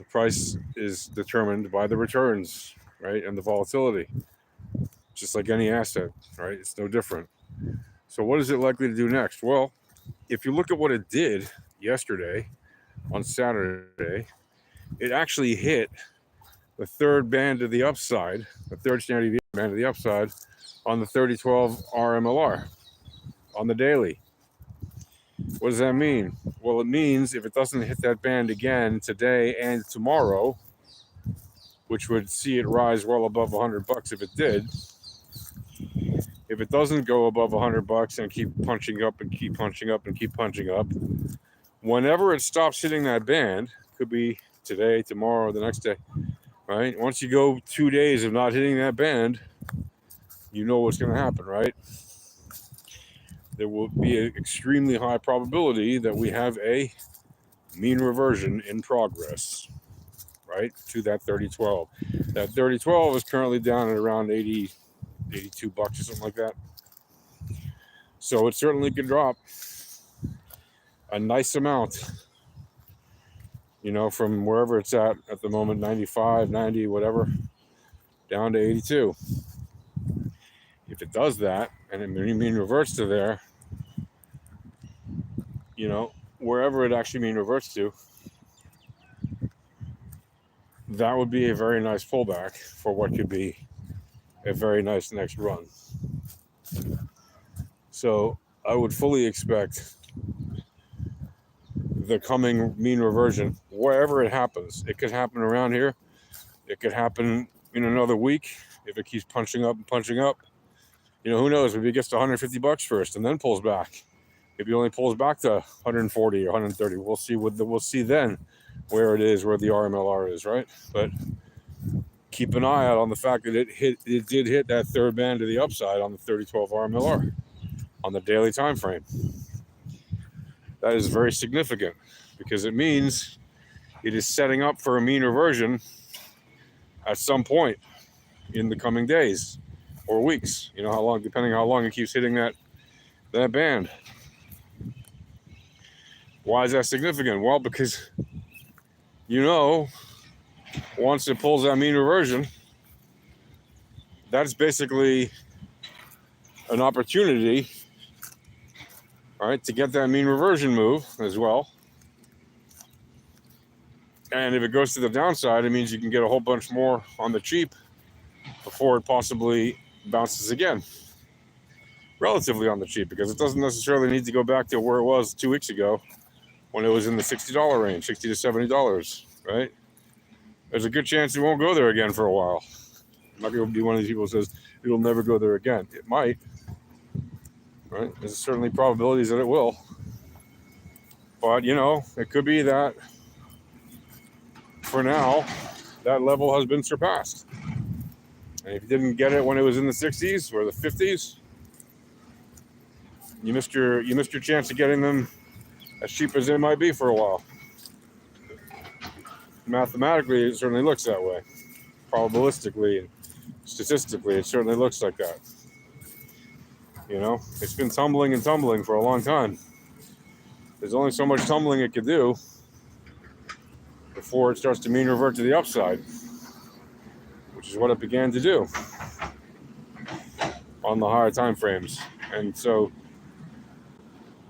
The price is determined by the returns, right, and the volatility, just like any asset, right? It's no different. So what is it likely to do next? Well, if you look at what it did yesterday on Saturday, it actually hit the third band of the upside, the third standard deviation band of the upside on the 3012 RMLR on the daily. What does that mean? Well, it means if it doesn't hit that band again today and tomorrow, which would see it rise well above $100 if it did, if it doesn't go above $100 and keep punching up and keep punching up and keep punching up, whenever it stops hitting that band, could be today, tomorrow, the next day, right? Once you go 2 days of not hitting that band, you know what's going to happen, right? There will be an extremely high probability that we have a mean reversion in progress, right, to that 3012. That 3012 is currently down at around 80, $82 or something like that. So it certainly could drop a nice amount, from wherever it's at the moment, 95, 90, whatever, down to 82. If it does that and it mean reverts to there, wherever it actually mean reverts to, that would be a very nice pullback for what could be a very nice next run. So I would fully expect the coming mean reversion, wherever it happens. It could happen around here. It could happen in another week if it keeps punching up and punching up. Who knows? Maybe it gets to $150 first and then pulls back. Maybe it only pulls back to 140 or 130. We'll see we'll see then where it is, where the RMLR is, right? But keep an eye out on the fact that it did hit that third band to the upside on the 3012 RMLR on the daily time frame. That is very significant because it means it is setting up for a mean reversion at some point in the coming days or weeks. How long, depending on how long it keeps hitting that band. Why is that significant? Well, because once it pulls that mean reversion, that's basically an opportunity, all right, to get that mean reversion move as well. And if it goes to the downside, it means you can get a whole bunch more on the cheap before it possibly bounces again. Relatively on the cheap, because it doesn't necessarily need to go back to where it was 2 weeks ago when it was in the $60 range, $60 to $70, right? There's a good chance it won't go there again for a while. I'm not going to be one of these people who says it'll never go there again. It might, right? There's certainly probabilities that it will. But, it could be that for now, that level has been surpassed. And if you didn't get it when it was in the 60s or the 50s, you missed your chance of getting them as cheap as they might be for a while. Mathematically, it certainly looks that way. Probabilistically and statistically, it certainly looks like that. It's been tumbling and tumbling for a long time. There's only so much tumbling it could do before it starts to mean revert to the upside, which is what it began to do on the higher time frames. And so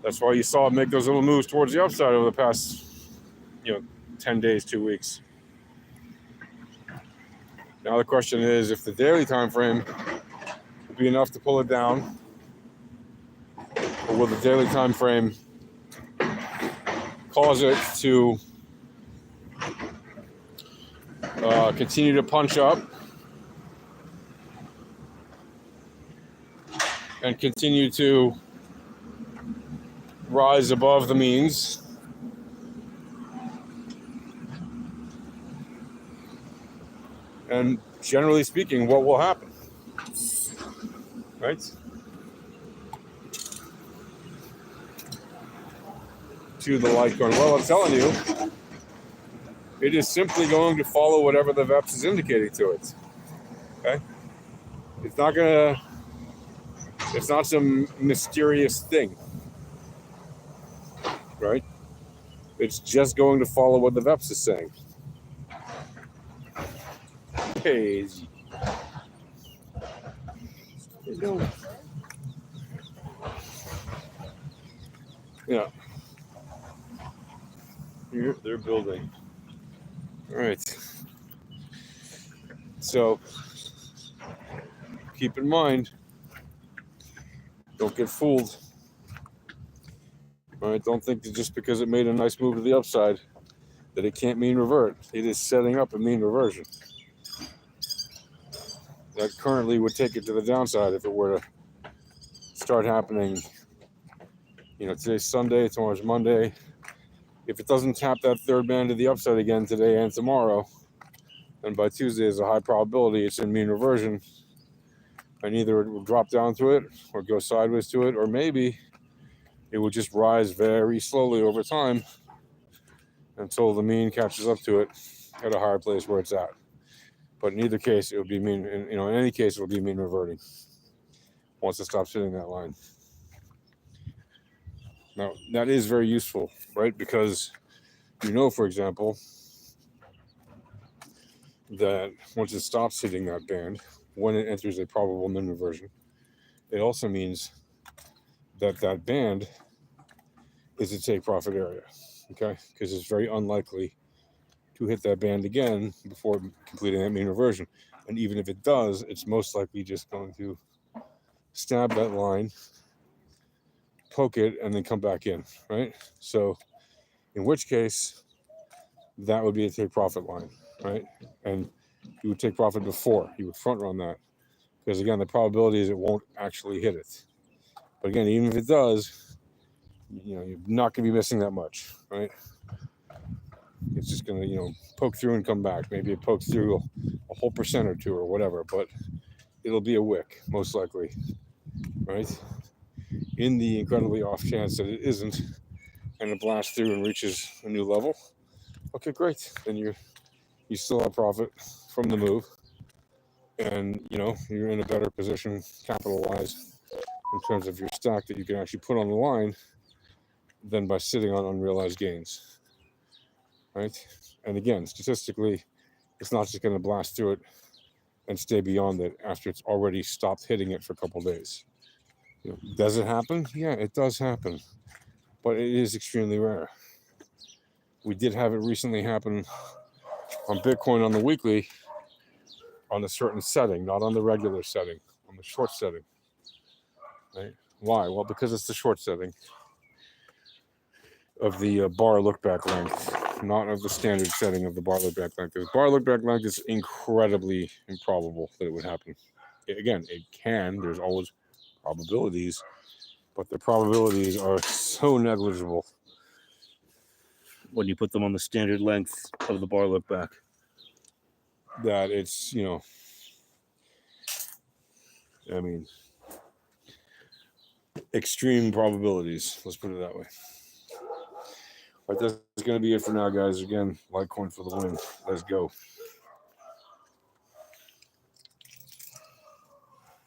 that's why you saw it make those little moves towards the upside over the past, 10 days, 2 weeks. Now the question is if the daily time frame will be enough to pull it down, or will the daily time frame cause it to continue to punch up and continue to rise above the means, and generally speaking, what will happen, right? To the Litecoin. Well, I'm telling you, it is simply going to follow whatever the VEPS is indicating to it. Okay? It's not some mysterious thing, right? It's just going to follow what the VEPS is saying. crazy. There you go. Yeah. Here they're building. All right. So keep in mind, don't get fooled. All right. Don't think that just because it made a nice move to the upside that it can't mean revert. It is setting up a mean reversion. That currently would take it to the downside if it were to start happening. You know, today's Sunday, tomorrow's Monday. If it doesn't tap that third band to the upside again today and tomorrow, then by Tuesday there's a high probability it's in mean reversion. And either it will drop down to it or go sideways to it, or maybe it will just rise very slowly over time until the mean catches up to it at a higher place where it's at. But in either case, it would be mean, in any case, it will be mean reverting once it stops hitting that line. Now, that is very useful, right? Because for example, that once it stops hitting that band, when it enters a probable mean reversion, it also means that that band is a take profit area, okay? Because it's very unlikely to hit that band again before completing that mean reversion. And even if it does, it's most likely just going to stab that line, poke it, and then come back in, right? So in which case, that would be a take profit line, right? And you would take profit before. You would front run that. Because again, the probability is it won't actually hit it. But again, even if it does, you're not going to be missing that much, right? It's just going to, poke through and come back. Maybe it pokes through a whole percent or two or whatever, but it'll be a wick, most likely, right? In the incredibly off chance that it isn't, and it blasts through and reaches a new level, okay, great. Then you still have profit from the move, and you're in a better position capital-wise in terms of your stack that you can actually put on the line than by sitting on unrealized gains, right? And again, statistically, it's not just going to blast through it and stay beyond it after it's already stopped hitting it for a couple of days. Does it happen? Yeah, it does happen, but it is extremely rare. We did have it recently happen on Bitcoin on the weekly on a certain setting, not on the regular setting, on the short setting, right? Why? Well, because it's the short setting of the bar look-back length, not of the standard setting of the bar look-back length. The bar look-back length is incredibly improbable that it would happen. Again, it can. There's always probabilities, but the probabilities are so negligible when you put them on the standard length of the bar look-back that it's, extreme probabilities. Let's put it that way. But that's going to be it for now, guys. Again, Litecoin for the win. Let's go.